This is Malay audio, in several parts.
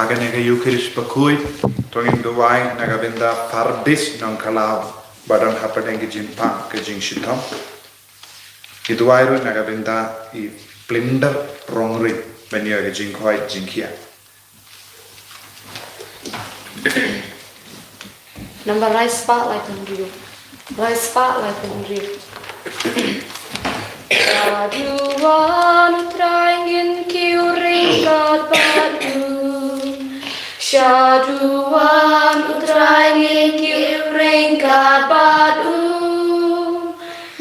Hagan nega Eucharis bakui, tongin duwai nagabinda farbis nang kalau badang hapadeng ke jimpa ke jing shitam. Iduai ru nagabinda I blinder rongri benia ke jing koi jingkia. Number rise spotlight on you. Rise spotlight on you. Shaduan utrangin kiuring God badu. Shaduan utrangin kiuring God badu.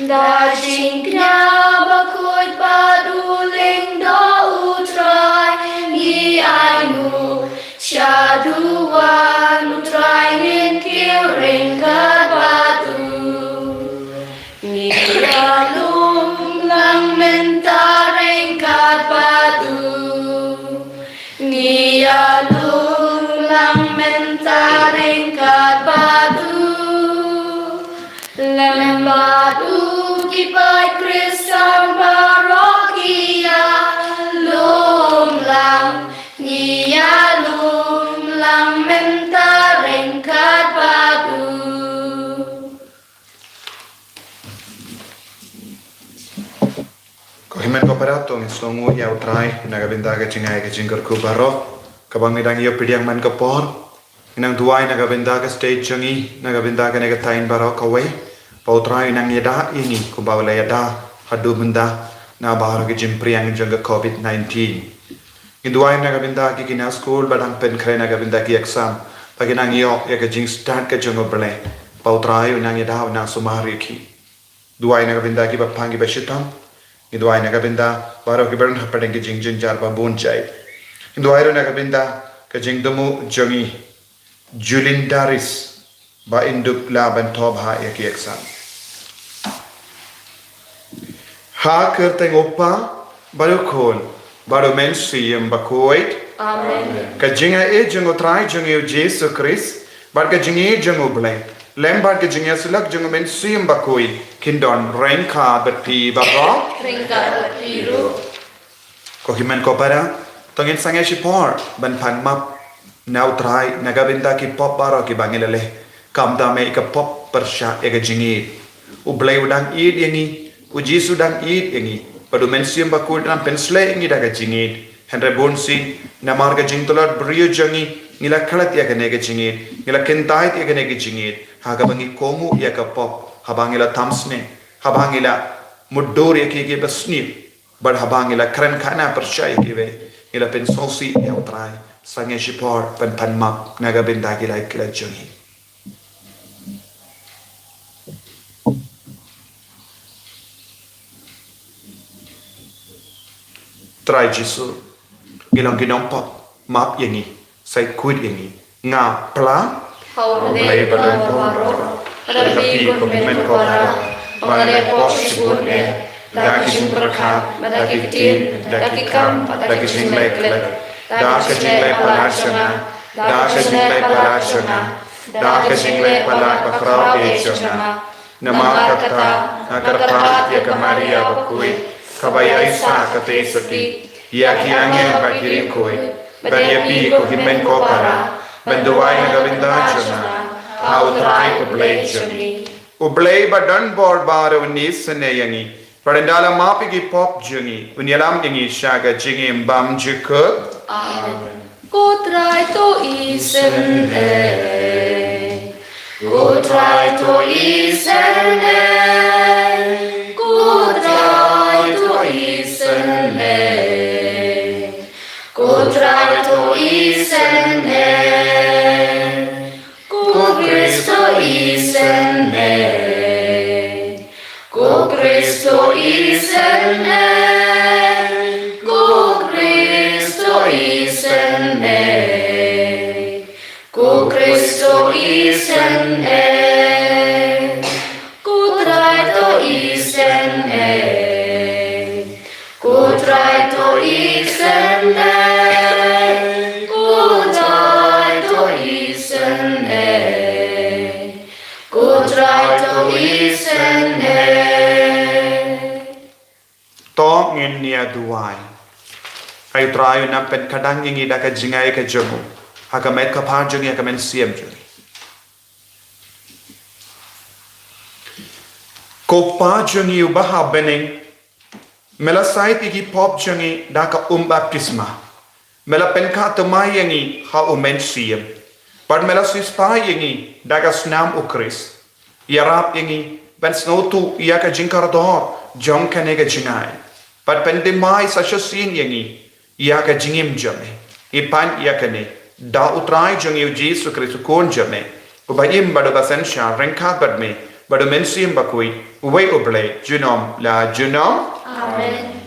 Dajing knabakoit badu ling do utrai ni ainu. Shaduan utrangin kiuring God badu. Ni alum lang mentareng God badu. Ni alum lang mentareng God badu. Lembadu kipai Kristan barokia lum lang ni alum lang mentareng God badu. Kohimen koperato ngisongu ya utrai nagabinda ke jingai ke jingkar kubaro kabang midang iyo pidiang man kapor inang duai nagabinda ke stage jangi nagabinda ke negatain baro kawai pautrai inang yada ini kubawala yada hadu benda na bahar ke jimpriang jangga COVID-19 Induai nagabinda ki kina school badang pen kare nagabinda ki exam pagi nang iyo ya ke jing start ke jango bele pautrai inang yada na sumari ki duai nagabinda ki bapangi bashitam Iduai nagabinda baro ki baron hapadeng ki jing jarba bunchai Iduai ro nagabinda ke jing domu jongi Julindaris ba induk laban tob ha ya ki exam Ha kerteng opa baro kon baro mensiem bakoit Amen. Ka jinga e jongo trai jongo Jesu Christ bar ka jingi jongo blai lembar ke jinga sulak jongo mensiem bakoi kindon rengka bati baro Ringkat biru. ko himen ko para tongin sange shipor ban pan map nau trai nagabinda ki pop baro ki bangilele kam dame ka pop persha e ka jingi u blai udang id yangi u Jesu dang id yangi padu mensiem bakoi dan pensle yangi daga jingi henre bonsi namar ka jingtolot brio jangi ngila khalat ya ka ne ka jingi ngila kentai ya ka ne ka jingi haga bangi komu ya ka pop habangila thamsne habangila muddor ya ki basni bad habangila kran khana percaya ki ve ila pensosi ya utrai sange shipor pan map naga binda ki like la jangi try Jesu gilang ginong pop map yangi sai kuit yangi nga pla Play baro. Tapi komen kora. Mengare pos sebutnya. Daki jumperka. Daki tin. Daki kam. Daki jinglek lek. Daki jinglek palasana. Daki jinglek palasana. Daki jinglek palak bakrau ejana. Nama kata. Agar pahat ya kemaria bakui. Kabaya isa kate saki. Ya kiangnya bakirin koi. Banya pi ko himen ko para. Benduai nagabinda jana. How try ublay jani. Ublay badan bor baro nis ne yangi padandala mapi ki pop jangi unyalam yangi shaga jingi mbam jika Amen. Go try to isen e. Go try to isen e. Go try to isen e. Go try to isen e. Go Cristo isen e. Go Cristo isen e. Go Cristo isen e. Go Cristo isen e. Go try to isen e. Go try to isen e. Go try to isen e. Go try to isen e. to ngin nia duai ayu trayu nam pen kadang ingi da ka jingai ka jomu haka met ka par jungi ka men siem jungi ko pa jungi ubaha bening mela sai tigi pop jungi da ka baptisma mela pen ka tamai yangi ha men siem par mela sispa yangi da ka snam ukris yarap yangi ben snotu ya ka jinkarador jong ka nega jingai par pen de mai sa sin yangi ya ka jingim jame ipan ya ka ne da utrai jungi Jesu Kristu kon jame ubayim bado basen sha renka badme bado mensim bakui uwe uble junom la junom Amen.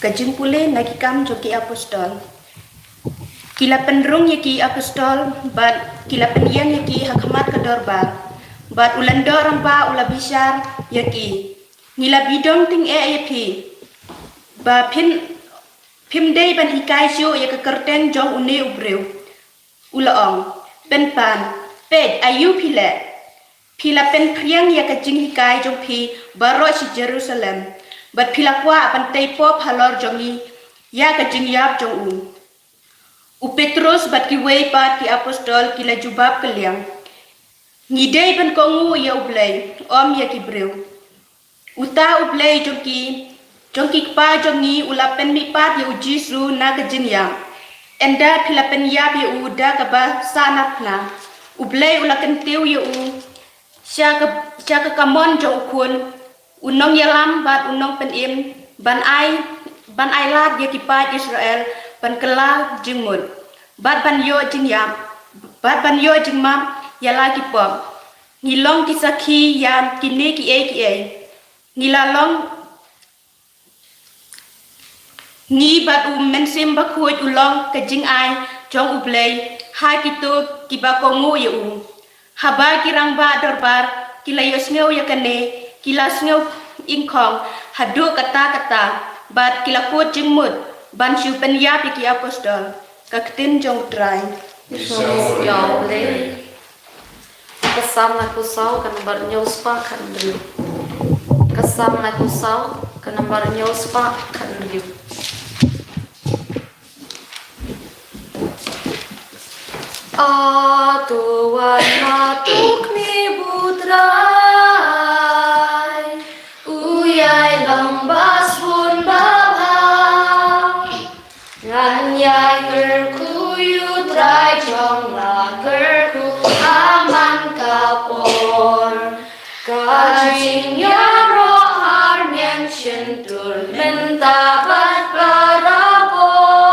Kajing pule nakikam joki apostol. Kila penrung yaki apostol, bat kila pendian yaki hakmat kedorba. Bat ulan dorang ba ula bishar yaki. Ngila bidong ting yapi. Ba pim day ban hikai syo ya kekerten jong une ubreu. Ula ong pen pan ped ayu pila pen priang ya kajing hikai jong pi baro si Jerusalem. Bat pila kwa pan tay pop halor jongi ya kajing yap jong u Petrus bat ki wei pat ki apostol kila jubab keliang. Ngidei pan kongu ya ublay om ya ki breu. Uta ublay jongki pa jongi ulapen mi pat ya ujisu na kajing yang. Enda pila pen yap ya uda kaba sanat na. Ublay ulaken tiu ya Syaka kamon jong ukun. Unong yalam bat unong pen im ban ai lat ya kipat Israel ban kela jengmut bat ban yo jing yam bat ban yo jing mam yala kipom ngilong kisaki yam kini ki e ngilalong ni bat mensim bakuit ulong ke jing ai jong ublay hai kitu kibakongu ya haba kirang ba dorbar kilayos ngeu ya kane kilas ngeu ingkong hadu kata bat kilakut jengmut ban siu penyap ki apostol kaktin jong trai Yesus ya le kasam na kusau kan bar nyos pa kan riu kasam na kusau kan bar nyos pa kan riu Tuhan matuk mi butrai uyai lambas pun babang ngan yai kerkuyu trai chong la kerku aman kapor kajing ya rohar mian centur mentabat barabor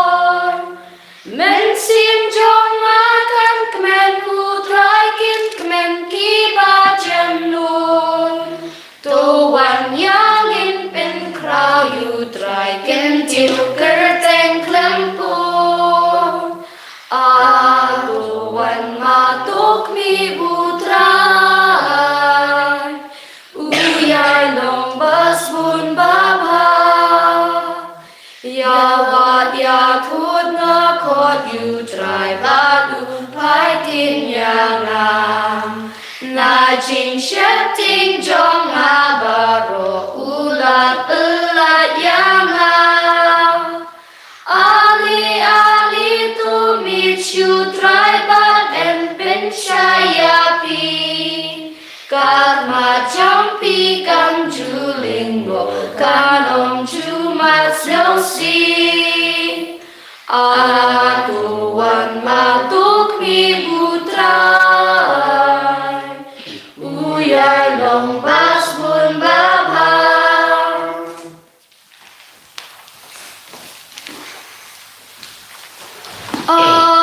mensim jong makan kemen putrai kin kemen kiba jemnun tuan yang in pen krau yu trai kin tiu kerteng klempur tuan matuk mi putrai uyai long bas bun baba ya wat ya thut na khot yu trai ba du pai tin yang nam na jing shet ting jong ha baro ulat ulat yang ali tu mit yu trai ba en ben shaya pi karma jong pi kam juling bo kanom ju mat snow si tuan matuk mi putrai uyai long pas bun babang Alleluia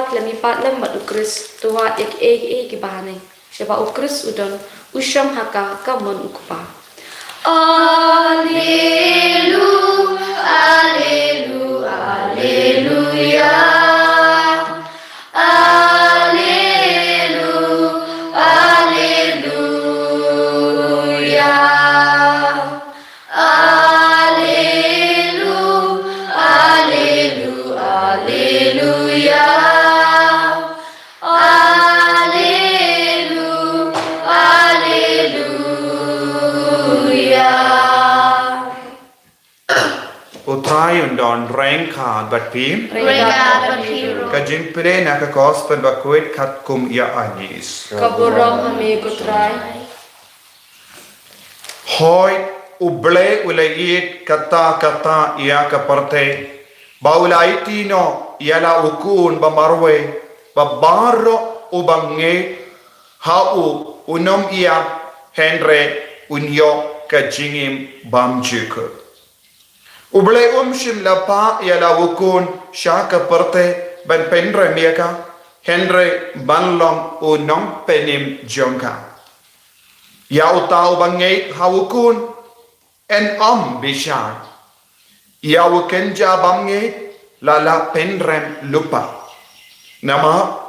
klemi pat lem mat ukris tuwa yak e ki bahane sheba ukris udon usham haka kamon ukpa Alleluia Alleluia Alleluia Utrai undon rengka bat pim. Regat berhiro Kajing pire nak gospel bakuit kat kum ya anis. kaburong hami gutrai Hoy uble ulait kata ia kaparte. Baulai tino iala ukun bamarwe babaro ubange hau unom ia henre unyo kajingim bamjuku. Uble shim lapa iala ukun shaka parte ban pendre miaka henre banlong unom penim jongka. Ya utau bange hawukun en bishar. Ya wukenja bange lala penrem lupa. Nama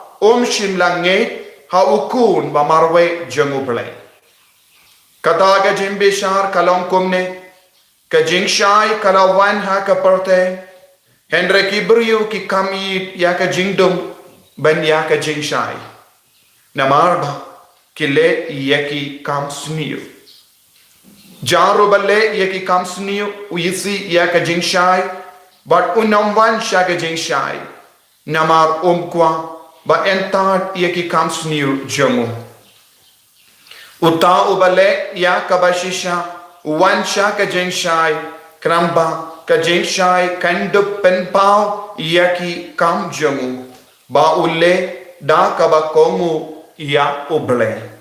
shim lange hawukun bamarwe jonguble. Kata gajim bishar kalong kumne kajing shai kalawan ha kaparte henre kibriu ki kamit ya kajingdum ban ya kajing shai. Namarba kile yaki kam suniu. Jaro balle yaki kam suniu uyisi yaka jingshai but unamwan shaka jingshai. Namar umkwa ba entar yaki kam suniu jongu. Uta uballe yaka bashisha wan shaka jingshai kramba ka jingshai kandup penpao yaki kam jongu. Ba ulle da kaba kongu ya uble.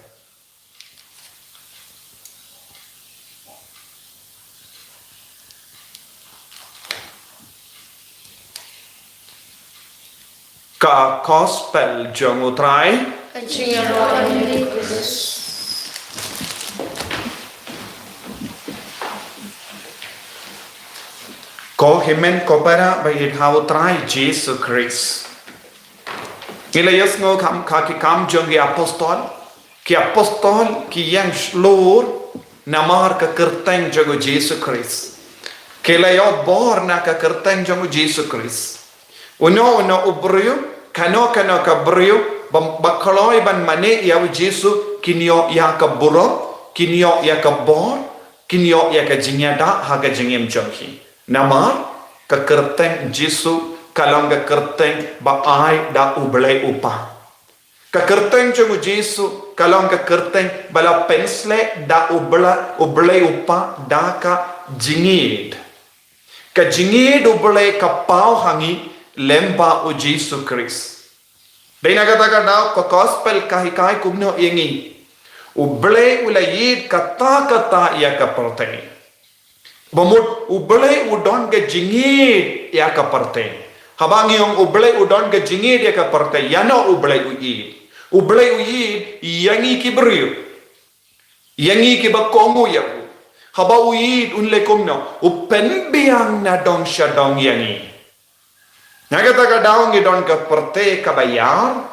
Ka gospel jong utrai Kachingan rohan di kudus ko himen ko para bayit ha utrai Jesus Christ. Ilayas ngo kam ki kam jong ki apostol ki yang slur namar ka kerteng jong Jesus Christ. Kilayo bor na ka kerteng jong Jesus Christ. Uno ubrio kano ka brio bakaloi ban mane ya Jesus kinyo ya ka buro kinyo ya ka bor kinyo ya ka jinyada ha ka jingem jonghi. Namar ka kerteng Jesus kalong ka kerteng ba ai da ublay upa. Ka kerteng jong Jesus kalong ka kerteng bala pensle da ublay upa da ka jingid. Ka jingid ublay ka pau hangi lemba o Jesus Christ. Dahil nagkatagadaw ko gospel kahikai kumno ingi. Uble ulayid kata iya kaparte. Bamut uble udon ke jingid iya kaparte. Habang yung uble udon ke jingid iya kaparte. Yano uble uyid. Uble uyid yangi kibriyo. Yangi kibakongo yaku. Haba uyid unle kumno. Upenbiang na dong siya dong yangi. Nagkatagadaw ngidon ka perte kabayar,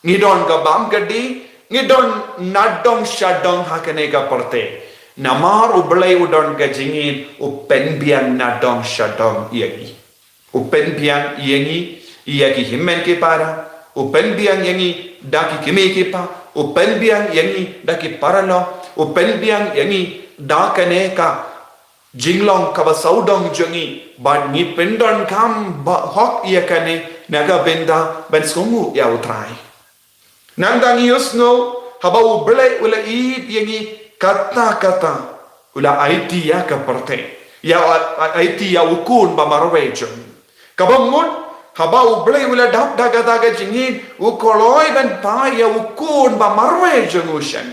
ngidon ka bam gadi, ngidon nadong syadong hakane ka perte. Namar ublay udon ka jingin upenbiang nadong syadong iyagi. Upenbiang iyagi iyagi himen ki para, upenbiang iyagi daki kimi ki pa, upenbiang iyagi daki paralo, upenbiang iyagi dakane ka jinglong kabasaudong jongi ban ni pendon kam ba hok ia kane naga benda ben songu ya utrai nandang yusno haba uble ula id yangi kata ula IT ya kaparte ya IT ya ukun ba marwejon kabamut haba uble ula dap daga jingin ukoloi ben pa ya ukun ba marwejon ushan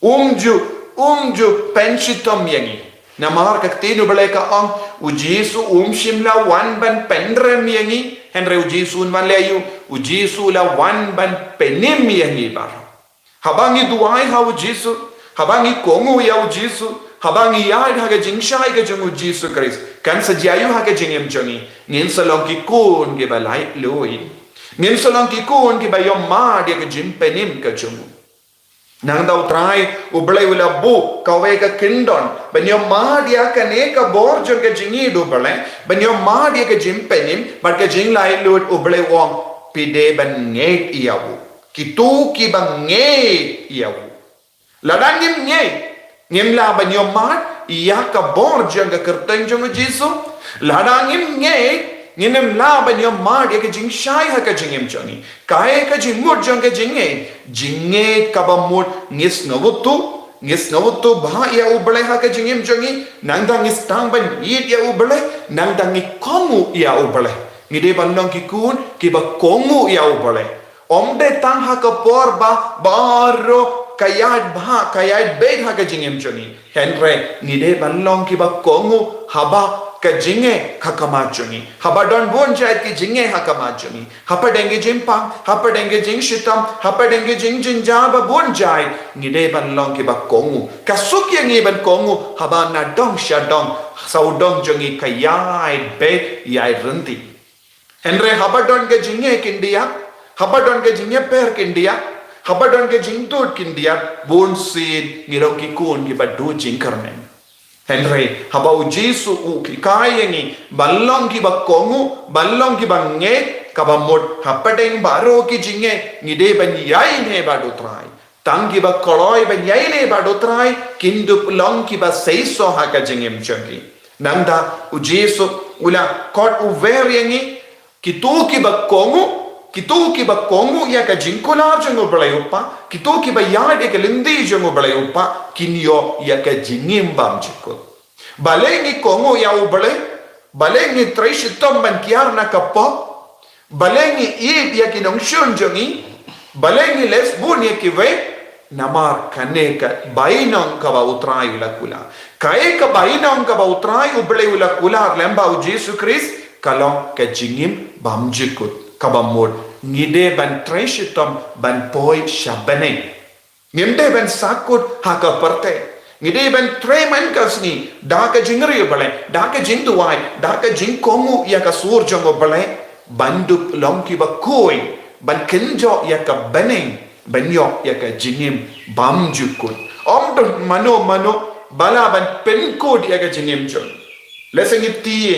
umju pensitom yangi Namar kaktinu balay ka ang ujisu shimla wan ban pendrem yangi Henry ujisun van leyu ujisu la wan ban penim yang ibar. Habangi duai ha ujisu, habangi kongu ya ujisu, habangi yad ha jingshai ke jung ujisu Christ. Kan sajayu ha jingem jongi. Ngin salong ki kun ke balai lui. Ngin salong ki kun ke bayom ma dia ke jing penim ke jung. Nang daw try ublay ula bu kawe ka kindon banyo ma dia ka ne ka bor jong ka jingi do bale banyo ma dia ka jim penim but ka jing lai lut ublay wong pide ban nge iyawu kitu ki bang nge iyawu ladang ngim la banyo ma iya ka bor jong ka kerteng jong jisu ladang nginem la banyo ma dia ka jing shai ha ka jingem jongi kai ka jing mut jong ka jinge ka ba mut ngis ngawutu ba ya ublay ha ka jingem jongi nang dang is tang ban yit ya ublay nang dang ni komu ya ublay ngide bandong ki kun ki ba komu ya ublay omde tang ha ka por ba baro kayat bed ha ka jingem jongi henre ngide bandong ki ba komu haba ka jinge hakamajuni haba don bon jait ki jinge hakamajuni hapa denge jimpang hapa denge jing shitam hapa denge jing jinjaba bon jai ngide ban long ki ba kongu kasuk yang iban kongu haba na dong shadong saudong jongi kayai be yai renti henre haba don ke jinge kindia haba don ke jinge per kindia haba don ke jing tut kindia bon sin ngirong ki kun ki ba du jing karnen Henry, habau Jesu uki kayengi ballong ki bakkongu ballong ki bange kabamot hapateng baro ki jinge ngide ban yai ne bado trai tang ki bakkoloi ban yai ne bado trai kindup long ki ba seiso ha ka jingem changi nanda u Jesu ula kot u veriengi kitu ki bakkongu ya ka jingkola jango belayupa kitu ki ba yai ke lindi jango belayupa kinyo ya ka jingim bam chikut balengi kongu ya ubale balengi treshitom ban kiar na kapo balengi ib ya kinong shunjongi balengi lesbun ya kive namar kaneka bainong ka ba utrai ula kula kae ka bainong ka ba utrai ubale ula kula lemba u Jesu Christ kalong ka jingim bam jikut ka ba mod ngide ban treshitom ban poi shabane ngimde ban sakut haka perte ngide ban treman kasni daka jingri bale daka jinduai daka jingkomu ya ka sur jongo bale bandup longki ba koi ban kenjo ya ka baneng banyo ya ka jingim bam jukut omdo mano bala ban penkod ya ka jingim jon lesengip tie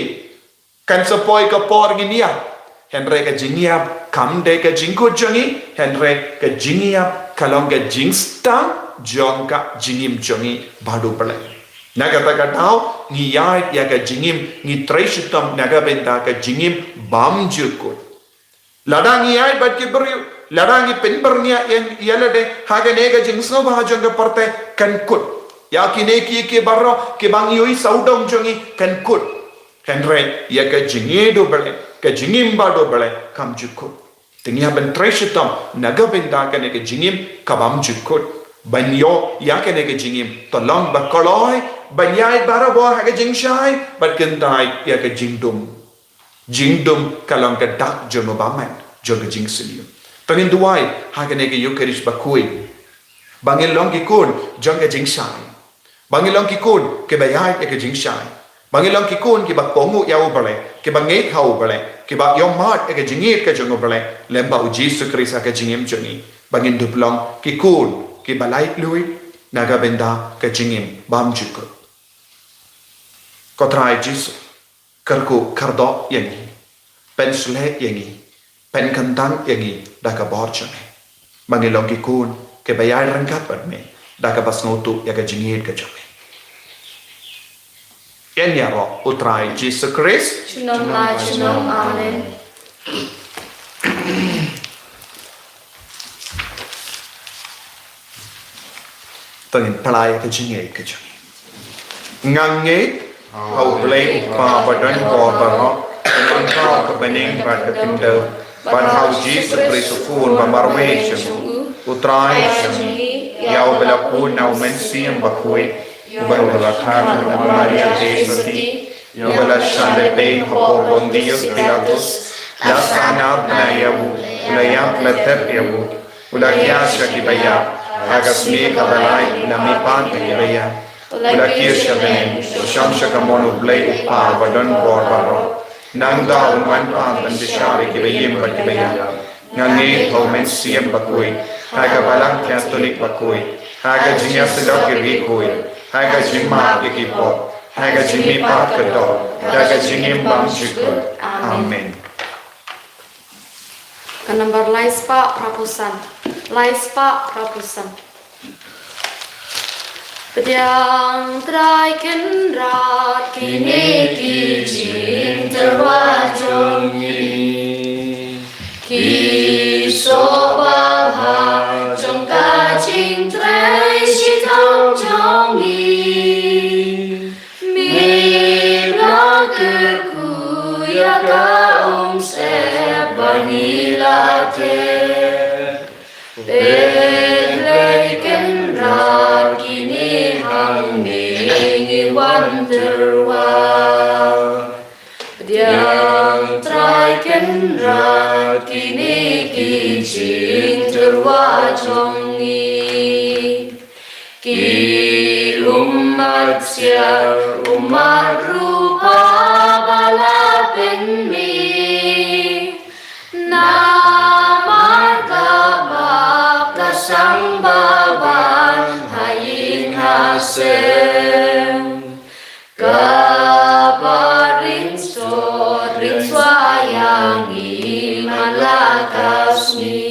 kan sapoi ka por nginia henre ka jingiap kamde ka jingko jongi henre ka jingiap kalong ka jingstang jongka jingim jongi badu pale naga tagatau ni yai ya ka jingim ni treshitam naga benda ka jingim bam jukut ladang yai bat ki beri ladang penbernia yang yalade haga nega jingsno ba jonga parte kan kut ya kine ki barro ke bang yoi saudong jongi kan kut henre ya ka jingedo bale ka jingim badu bale kam jukut tingia ben treshitam naga benda ka nega jingim kabam jukut banyo ya ke nega jingim tolong bakoloi banyai barabo ha ke jingshai bat kentai ya ke jingdum kalong ke dak jono baman jono jingsiliu tangin duai ha ke nega yukerish bakui bangil long ki kun jong ke jingshai bangil long ki kun ke bayai ke jingshai bangil long ki kun ke bakongu ya ubale ke banget ha ubale ke ba yomat ke jingit ke jono bale lemba u Jesu Christ ha ke jingim joni bangin duplong ki kun ki balai lui naga benda ka jingim bam jukut kotrai Jesu karku kardo yangi pen sule yangi pen kantang yangi daka borchane mangilong ki kun ke bayai rangkat bat me daka basnotu ya ka jingit ka jome yan yaro utrai Jesu Christ Shalom amen tangin palaya ka jingay ka jami ngange au play pa badan ko baro ang ka ka baning ba ka tinder ban hau Jesus Christ kun ba marwe utrai ya bela kun na mensiam bakui ubal bela kha na Maria Jesus ya bela shande pe ko bon Dios Pilatus Laksana Nayavu, Ulayam Laterevu, Ulakia Shakibaya, Agasmi Kabalai, Namipan Kibaya, Ulakia Shaben, Shamshakamono Blay Upa, Vadon Borbaro, Nanda Unwanpan and Bishari Kibayim Bakibaya, Nangi Homen Siam Bakui, Hagabalang Catholic Bakui, Haga Jimia Sedaki Rikui, Haga Jima Yakipo, Haga Jimmy Pakado, Haga Jimim Bamshikut. Amen. Number Laispa Prapusan. Laispa Prapusan. Pedang traiken rat kini kijin terwajongi ki sobaha jongka jing trai shitang jongi mi lakerku yaga Banilate Bedleiken Rakini Hanging Wanderwa Diang Traiken Rakini Kijing Terwajongi Ki umat sia umat rupa balapen mi Namar kabab kasang baban hayin hasem kabarin sot rin swayangi malakasmi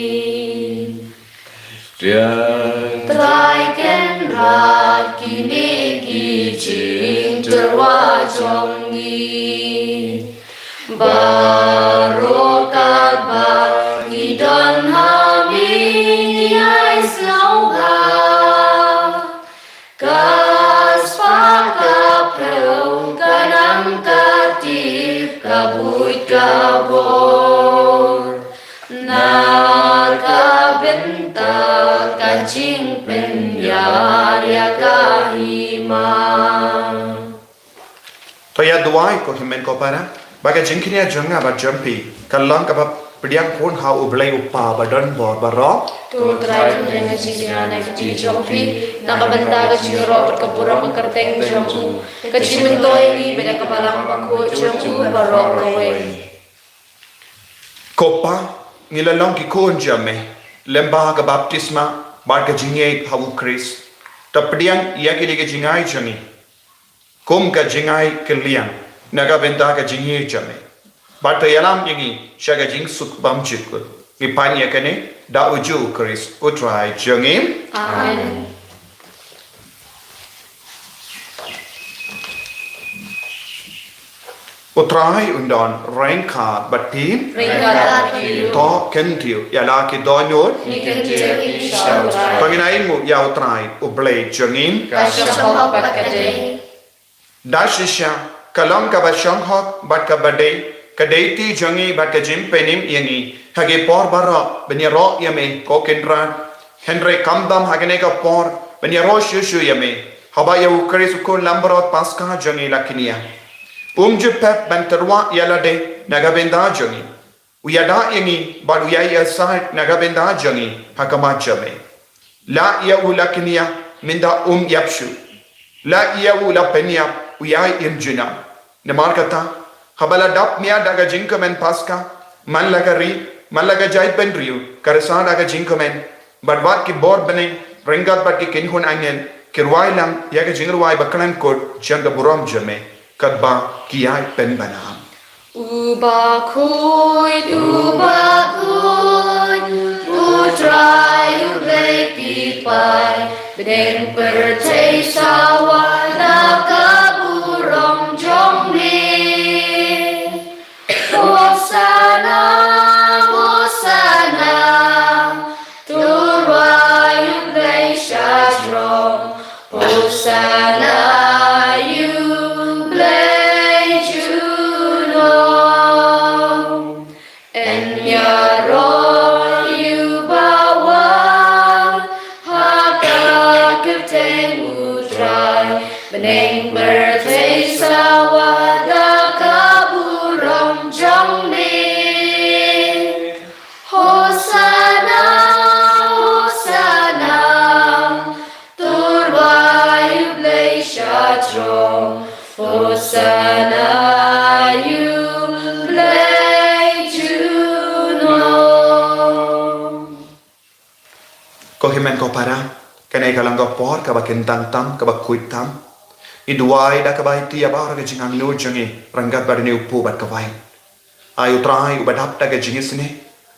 Traiken rat kini kijing terwajongi Barokat bagi dan hami ai slauha kas pakapeu kanam katip kabut kabor nakabenta kancing penyar ya kahima Toya duai ko himen ko para Baga jingkinia jonga ba jampi kallang ka ba priang pun ha ublay upa ba don bor ba ro Tu trai dengan sisinya naik di jompi nakabanta ka jiro perkapura mengkerteng jomu kecimin ini beda kepalang paku jomu barok kowe kopa ngilalong ki kon jame lemba ka baptisma ba ka jingye ha u kris ta priang ya ki ke jingai jami kum ka jingai keliang naga benta ka jingye jame bata yalam yingi shaga jing suk bam chikut ipanya kane da uju kris utrai jangim Amen utrai undon rengka batim Ringkat to kentiu yala ki donyor Niken jepi syaurai panginain mu ya utrai ublay jangim Kasyong pakade dashisha kalam ka bashang hok bat ka bade kadeti jangi bat ka jim penim yangi hage por bara benyaro yame ko kendran henry kamdam hagene ka por benyaro shushu yame haba ya ukris ko lambrot paska jangi lakinia jupet bantarwa yalade nagabenda jangi uyada yangi bat uyai asai nagabenda jangi hakama jame la ya ulakinia minda yapshu la ya ulapenya uyai injina Namar kata, habala dap mia daga jinkamen paska, man laga jai penriu, karasan daga jinkamen, badwat ki bor bane, ringat bat ki kinhun angel, kirwai lang, yaga jingrwai bakalan kod, janga buram jame, kadba kiyai pen banam. Ubakuit, utrai, ublay pipai, beden percay sawa nakaburong jongli. Hosana, Hosana, turway, ublay shadro, Hosana. Beneng bertei sawada kaburong jong ni throne. Hosanna, you play to know. Kohimen ko para, kanay ka lang ko por, kaba kintang tam, kaba kuit tam. Iduay da kabay tiya bara ka jingang lo jangi, ranggat bari ni upo bat kabay. Ayu try ubadap da ka jingis ni,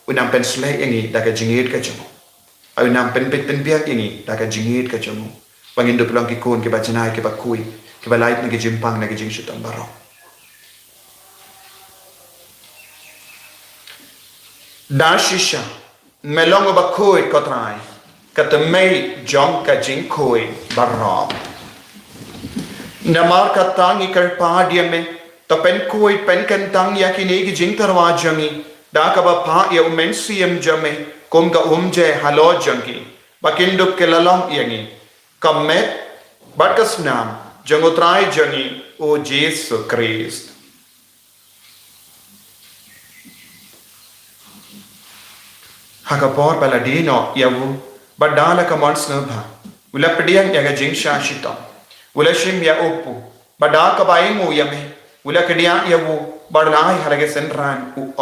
unang pensle yangi da ka jingit ka jamu. Ayu nang pen biak yangi da ka jingit ka jamu. Pangindup lang kikun kiba janay kiba kui, kiba lait na jimpang na jing syutang baro. Da shisha, melong ba kui ko try, kata may jong ka jing kui baro. Namar katangi karpadia me, to pen kui pen kantang yakini jing tarwajangi, da kaba pa ya umensiyam jame, kum ka umje halo jangi, bakindup ke lalong yangi, kamet, batkas nam, jangutrai jangi, o Jesu Christ. Hakapor paladino yavu, badala ka monsnubha, ulapdiang yaga jing shashitam. Ula shim ya upu, bada ka bai mu yame, ula kedia yawu, badlai halage senran u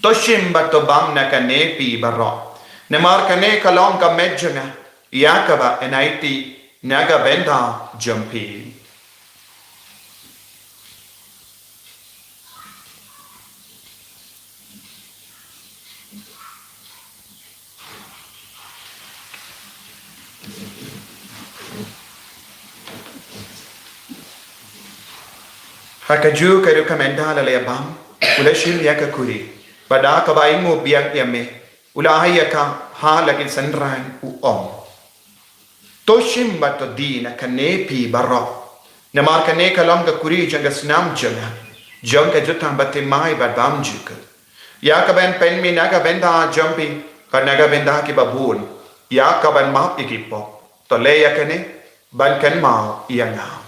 To shim bato bam na ka nepi baro. Nemar ka ne kalong ka medjana, yakaba enaiti, naga benda jumpi. Hakaju karu kamenda lalaya bam, ula shim yaka kuri, bada ka bai mu biak yame, ula ayaka ha lagin sanran u To shim bato di na kanepi baro, namar kane kalam ka kuri janga snam janga, janga jutang bate mai bad bam juka. Yaka ben pen mi naga benda jumpi, ka naga benda ki babun, yaka ban map ikipo, to le yakane, ban kan mau iyanga.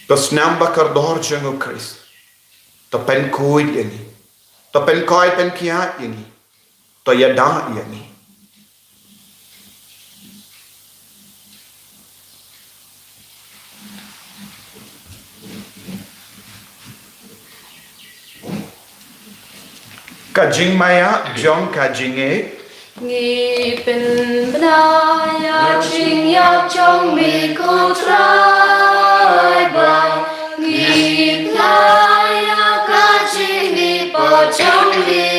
To snam bakar dor jango Christ. To pen kuid yani. To pen koi pen kiat yani. To yada yani. Kajing maya jong kajing Nghi bình bna ya chinh ya trong mi cô trai bài nghi bna ya ca chinh nghi bỏ trong mi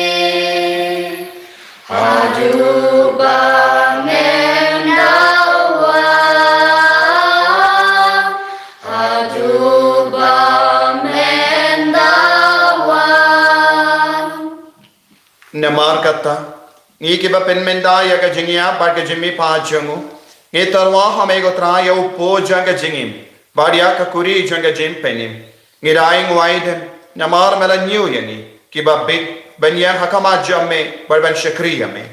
Adu ba men đau Adu ba men đau Namar kata Ngi kiba pen menda ya ka jingia ba ka jimi pa jangu. Ngi tarwa hame go tra ya upo janga jingim. Badia ka kuri janga jim penim. Ngi raing waiden namar mela new yani. Kiba big banya hakama jamme bar ban shakriya me.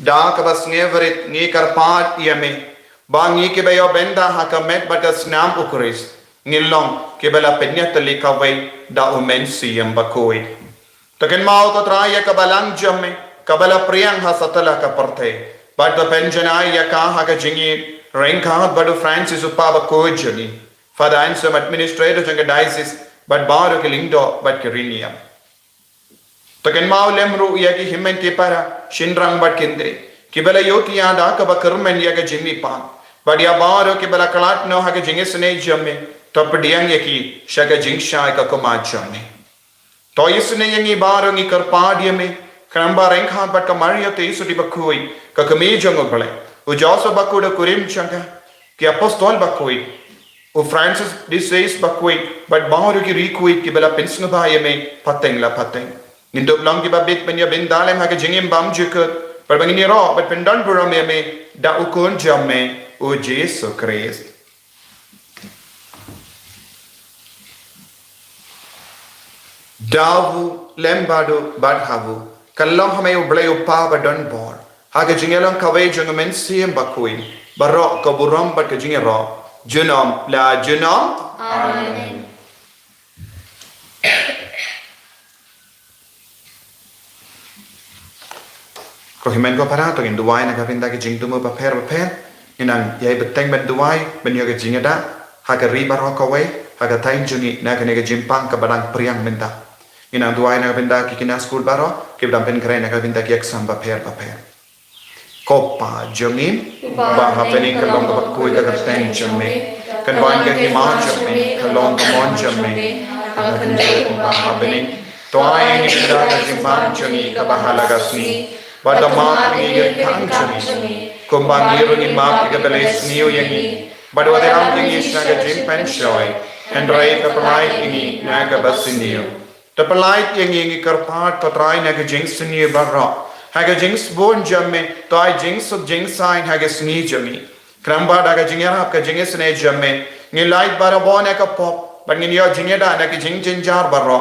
Da ka bas ngeverit ngi karpat yame. Ba ngi kiba yo benda hakamet ba ka snam ukuris. Ngi long kiba la penya tali ka wai da umensi yam bakoi. Taken mau ko tra ya ka balang jamme. Kabala priyang ha satala ka parte. But the penjanai ya ka ha ka jingi ring ka badu Francis upaba ko jani. Father answer administrator janga diocese but baru ke lindo but ke riniam. Taken mau lemru ya ki himmen ke para shinrang but kendre. Kibala yoti ya da ka bakarmen ya ka jingi pa. But ya baru ke bala kalat no ha ka jingi sne jamme. Top diang ya ki shaga jingsha ka koma jamme. To yisne yangi baru ngi karpadia me. Karamba rengkhan bat ka Maria te isu di bakui ka kami jango bale u Joseph baku da kurim changa ki apostol bakui u Francis di says bakui but bauru ki rikui ki bela pinsnu ba yeme pateng la pateng nindo blang ki babik penya bindalem ha ka jingim bam jukut par bangini ro but pendan buram yeme da ukun jamme u Jesu Christ davu lembado badhavu Kallam hame ublay upa ba don bor. Haga jingelang kaway jungamen siyem bakuin. Barok ka buram bat ka jingero. Junom la junom. Amen. Ko himen ko parato in duway na kapinda ki jingtumo ba per. inang yai beteng ben duai ben yoga jingada haga riba rokawe haga tain jungi na kene ga jimpang ka badang priang menta inang duai na benda kikina school baro ke badang pen kren na benda ki exam ba per kopa jungim ba happening ka long ka kui ka ten jumi kan wan ka ki ma jumi ka long ka mon jumi haga kene ba happening toai ni benda ka jimpang jungi ka bahala gasni pada ma ni kan jumi kumbang irungi map ika beles niu yangi badu ade amting isna ga jim pen shoy and rai ka palai ini naga basiniu the palai yangi ngi karpat patrai naga jing siniu barra haga jings bon jamme toy jings sub jing sign haga sni jami kramba daga jingyara ka jinges ne jamme ngi light bara bon ka pop but ngi yo jingyada naga jing jinjar barra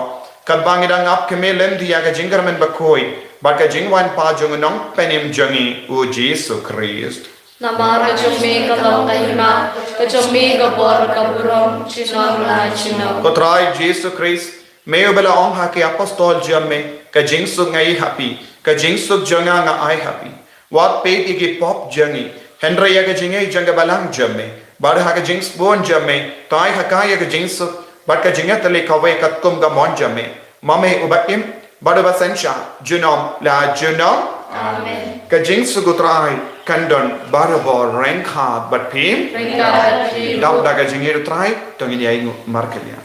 kabang idang up keme lem dia ga jingarmen bakoi Baka jingwan pa jung nong penim jungi u Jesu Christ. Namara jumi kalong kahima, kajumi gabor kaburong, chinong la chinong. Kotrai Jesu Christ, mayo bela ong haki apostol jamme, ka jingsug ngai happy, ka jingsug junga nga ai happy. Wat peit igi pop jungi, Henry yaga jingai janga balang jamme, bada haka jings bon jamme, tai hakai yaga jingsug, bad ka jingat tali kawe katkum ga mon jamme, mame ubaim, bada basensha, junom la junom. Amen. Ka jings sugutrai kandon barabor rengkhat bat pim dam daga jingir trai tongin yai markelia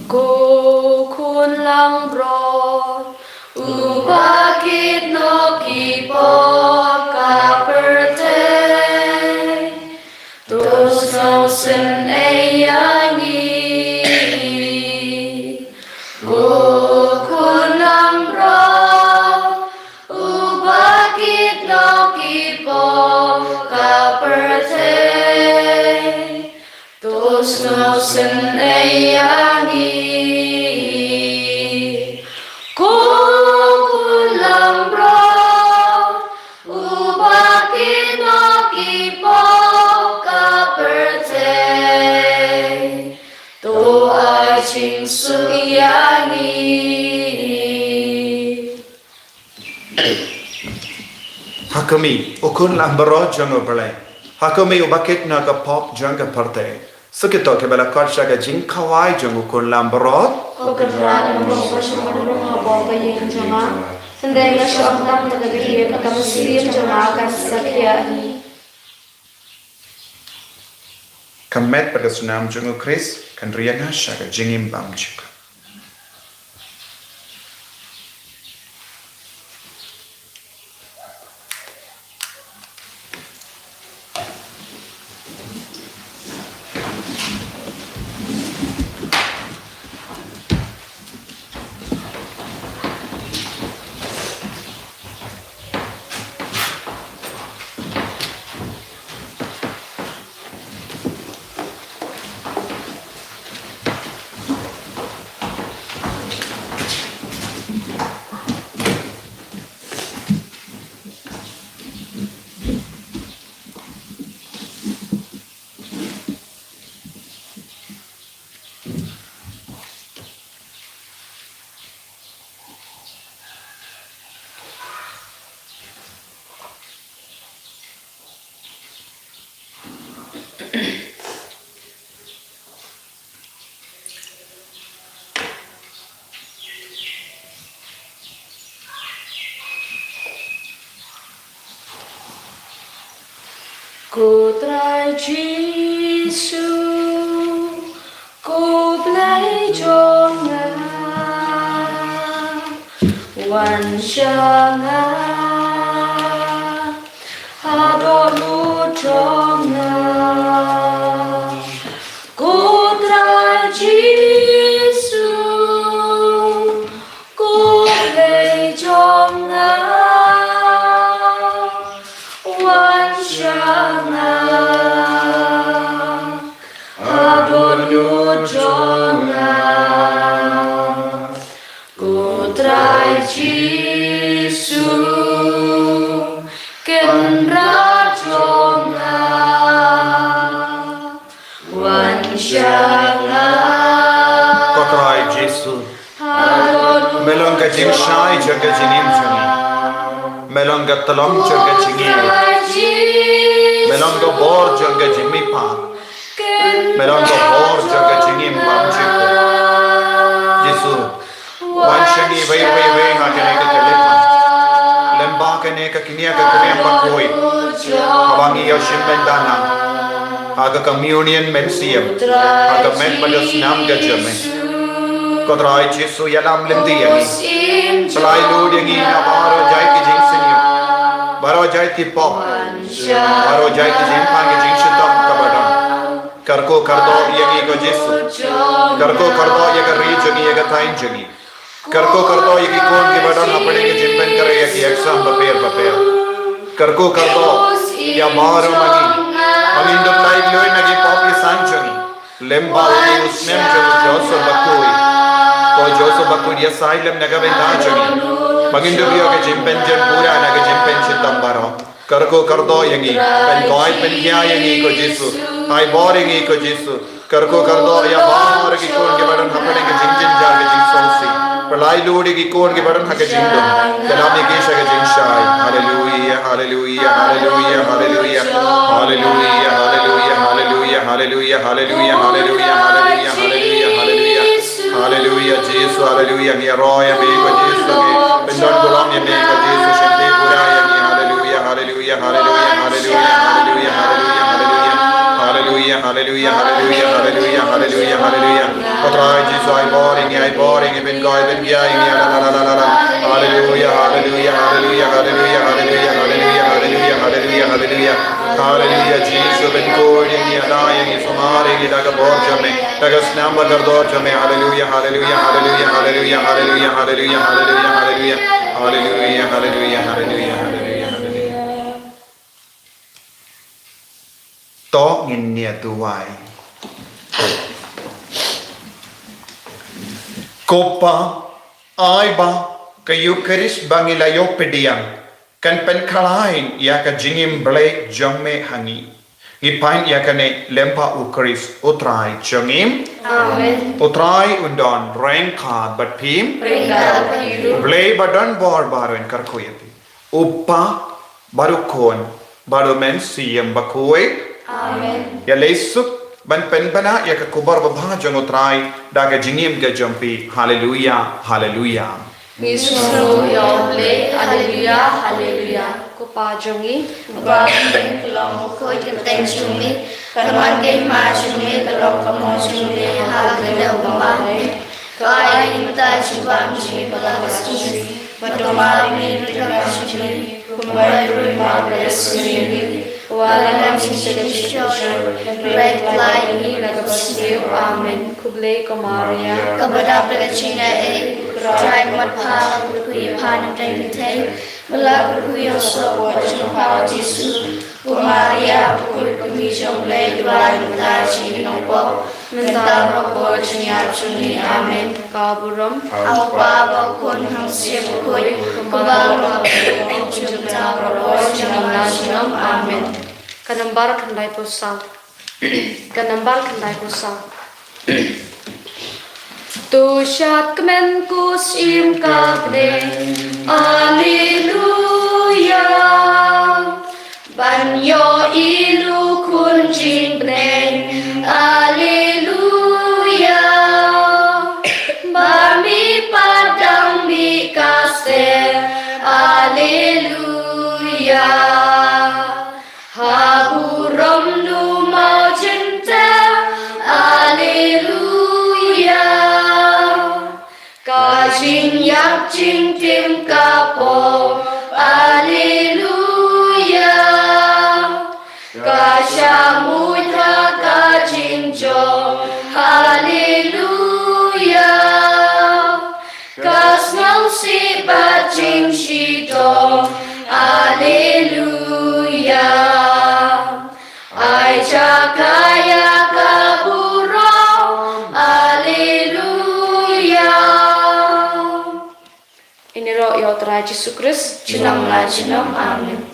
Go kun lang bro ubakit no kipo ka perte tos no sin ayangi no sin ayangi kulang bro ubaki no kipo kaperte to ai ching su yangi hakami ukun lambaro jango bale hakami ubakit na ka pop janga parte Sukito ke bala karsha ga jing kawai jangu kun lambrot ko kadra no ko shimon ro ha bo ga yin jama sendai la sham tam ta ga ye ka kam siriyam jama ka sakya ni kamet pada sunam jangu Chris kan rianga shaga jingim bam chika Cô trai Giêsu, cô lấy cho Ngài hoàn cha Ngài, hà đo lúa cho Ngài. Cô trai Giêsu, cô lấy cho Ngài hoàn cha Giêsu cần ra cho Ngài hoàn cha Ngài. Kotrai Jesu Hallelujah. melong ka jing shai jaga jingim jangi melong ka talong jaga jingim melong ka bor jaga jingmi pa melong ka bor jaga jingim bam jiko Yesu wan shangi vai ha ka ne ka kalipa lemba ka ne ka kinia ka krem bakoi hawangi yo shimbendana aga communion mensiam aga men bados nam gajame kodrai Yesu yalam lendi yangi salai lud yangi na baro jai ki jing senyu baro jai ti pop baro jai ki jing pang ki jing shitam kabadam karko kardo yangi ko Yesu karko kardo yaga ri jagi yaga tain jagi karko kardo yagi kon ki badan apne ki jimpen kare yagi exam paper karko kardo ya maro magi Magindo like loy nagi popi sanchani lemba ni usnem Joseph bakui ko Joseph bakui ya sailem naga bendachani magindo biyo ke jimpen jen pura naga jimpen chitambaro karko kardo yangi pen koi pen kya yangi ko Jesu ai boringi ko Jesu karko kardo ya bar ki kon ke badan hapne ke jinjin jar ke jinsosi palai lodi ki kon ke badan ha ke jindo dalami ke shage jinshai hallelujah hallelujah hallelujah hallelujah hallelujah hallelujah hallelujah hallelujah hallelujah hallelujah hallelujah hallelujah hallelujah Jesus hallelujah ya roya me ko Jesus me pendon golong ya me ko Jesus shante pura ya me hallelujah hallelujah hallelujah hallelujah hallelujah hallelujah hallelujah hallelujah hallelujah hallelujah hallelujah potra Jesus ai boring ben goi ben ya la la la la la hallelujah hallelujah hallelujah hallelujah hallelujah hallelujah hallelujah hallelujah hallelujah hallelujah Jesus ben goi ni ala ni sumare ni daga borja me daga snam bagar dorja me hallelujah hallelujah hallelujah hallelujah hallelujah hallelujah hallelujah hallelujah hallelujah hallelujah hallelujah hallelujah to ngin nia tuai kopa aiba ka eucharis bangila yo pediang kan pen khalain ya ka jingim ble jamme hangi ipain ya ka ne lempa eucharis utrai jangim Amen. utrai undon rengka bat pim ble badan bor baron karkoyati uppa barukon barumen siem bakoi Amen. ya lesuk ban pen bana ya ka kubar babha jangotrai daga jingim ga jampi hallelujah hallelujah Misro yoble hallelujah hallelujah ko pa jongi ba long ko ten chumi kaman ke ma chumi kalong kamo chumi hallelujah ba kai imta chubam chumi balastu patomari ni chumi kumbai ma blessing Walang sisya red light ni nagpasiyo amen kuble ko Maria kabada pagachina try matpa kuya pan tay malak kuya so wajno Jesu ko Maria kumisyon lay duwan ta chino po mentaro po chinya chuni amen kaburam ang baba kun hang siya koy kubalong ang chunta po chinya amen Kanambar kandai pusau Tu shat kemen kusim kabde Alleluia Banyo ilu kunjing bneng Alleluia Bami padang bikaste Alleluia Haburom nu mau cinta, Alleluia. Kajing yak jing tim kapo, Alleluia. Kashamut ha kajing jo, Alleluia. Kasnau si bajing shito, Alleluia. Ai cakaya kaburong, Alleluia. Ini roh ya Tuhan Yesus Kristus, jenam la jenam, amin.